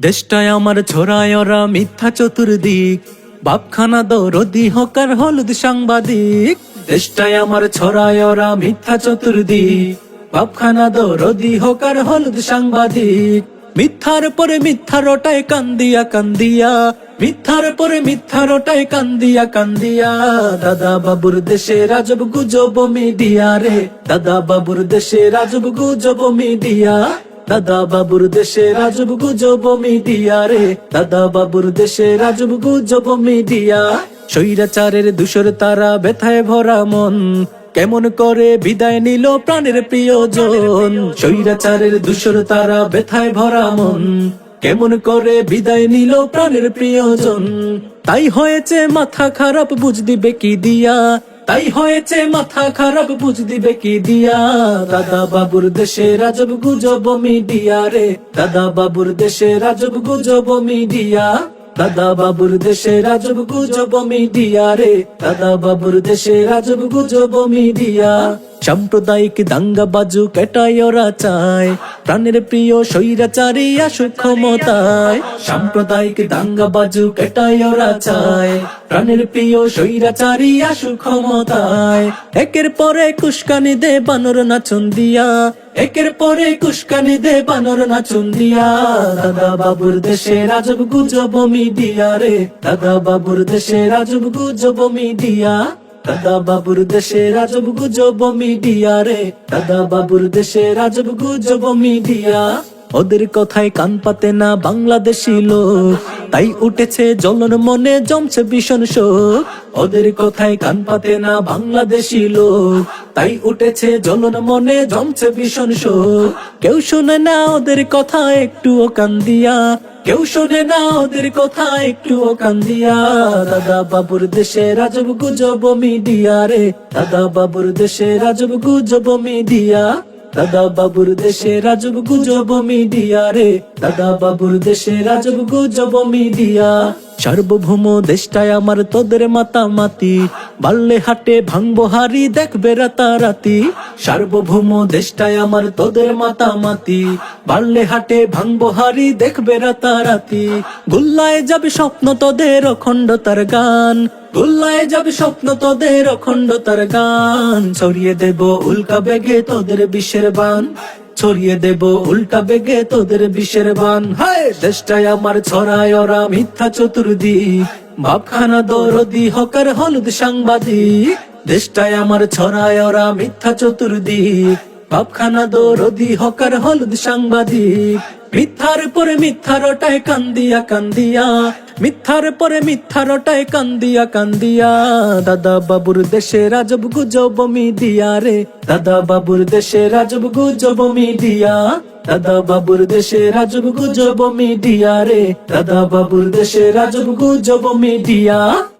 দেশটায় আমার ছড়ায় ওরা মিথ্যা চতুর্দিক, বাপখানা দরদি হকার হলুদ সাংবাদিক। দেশটায় আমার ছড়ায় ওরা মিথ্যা চতুর্দিক, বাপখানা দরদি হকার হলুদ সাংবাদিক। মিথ্যার পরে মিথ্যা রটায় কান্দিয়া কান্দিয়া, মিথ্যার পরে মিথ্যা রটায় কান্দিয়া কান্দিয়া। দাদা বাবুর দেশে রাজব গুজব মিডিয়া রে, দাদা বাবুর দেশে রাজব গুজব মিডিয়া। দাদা বাবুর দেশে রাজব গুজব মিডিয়া রে, দাদা বাবুর দেশে রাজব গুজব মিডিয়া। স্বৈরাচারের ধূসর তারা ব্যথায় ভরা মন, কেমন করে বিদায় নিল প্রাণের প্রিয়জন। স্বৈরাচারের ধূসর তারা ব্যথায় ভরা মন, কেমন করে বিদায় নিল প্রাণের প্রিয়জন। তাই হয়েছে মাথা খারাপ, বুঝ দিবে কি দিয়া, তাই হয়েছে মাথা খারাপ, বুঝ দিবে কি দিয়া। দাদা বাবুর দেশে রাজব গুজব মিডিয়া রে, দাদা বাবুর দেশে রাজব গুজব মিডিয়া। দাদা বাবুর দেশে রাজব গুজব মিডিয়া রে, দাদা বাবুর দেশে রাজব গুজব মিডিয়া। সাম্প্রদায়িক দাঙ্গা বাজু কেটাই ওরা চায়, প্রাণের প্রিয় স্বৈরাচারী আসুক ক্ষমতায়। সাম্প্রদায়িক দাঙ্গা বাজু কেটাই ওরা চায়, প্রাণের প্রিয় স্বৈরাচারী আসুক ক্ষমতায়। একের পরে কুস্কানি দে বানর নাচন দিয়া, একের পরে কুস্কানি দে বানর নাচন দিয়া। দাদা বাবুর দেশে রাজব গুজব মিডিয়া রে, দাদা বাবুর দেশে রাজব গুজব মিডিয়া। দাদা বাবুর দেশে রাজব গুজব মিডিয়া রে, দাদা বাবুর দেশে রাজব গুজব মিডিয়া। ওদের কথায় কান পাতে না বাংলাদেশি লোক, তাই উঠেছে জ্বলন মনে জমছে ভীষণ শোক। ওদের কথায় কান পাতে না বাংলাদেশি লোক, তাই উঠেছে জ্বলন মনে জমছে ভীষণ শোক। কেউ শুনে না ওদের কথা একটুও কান দিয়া, কেউ শোনে না ওদের কথা একটুও কান দিয়া। দাদা বাবুর দেশে রাজব গুজব মিডিয়া রে, দাদা বাবুর দেশে রাজব গুজব মিডিয়া। দাদা বাবুর দেশে রাজব গুজব মিডিয়া রে, দাদা বাবুর দেশে রাজব গুজব মিডিয়া। সার্বভৌম দেশটায় আমার তোদের মাতামাতি, বাড়লে হাটে ভাঙবো হারি দেখবে রাতারাতি। সার্বভৌম দেশটায় আমার তোদের মাতামাতি, বাড়লে হাটে ভাঙবো হারি দেখবে রাতারাতি। গুল্লায় যাবে স্বপ্ন তোদের অখণ্ডতার গান, গুল্লায় যাবে স্বপ্ন তোদের অখণ্ডতার গান। ছড়িয়ে দেব উল্কা বেগে তোদের বিষের বান, ছড়িয়ে দেব উল্টা বেগে তোদের বিষের বান। হায় দেশটায় আমার ছড়ায় ওরা মিথ্যা চতুর্দিক, বাপখানা দরদি হকার হলুদ সাংবাদিক। দেশটায় আমার ছড়ায় ওরা মিথ্যা চতুর্দিক, বাপখানা দরদি হকার হলুদ সাংবাদিক। মিথ্যার পরে মিথ্যা রটায় কান্দিয়া কান্দিয়া, মিথ্যার পরে মিথ্যা রটায় কান্দিয়া কান্দিয়া। দাদা বাবুর দেশে রাজব গুজব মিডিয়া রে, দাদা বাবুর দেশে রাজব গুজব মিডিয়া। দাদা বাবুর দেশে রাজব গুজব মিডিয়া রে, দাদা বাবুর দেশে রাজব গুজব মিডিয়া।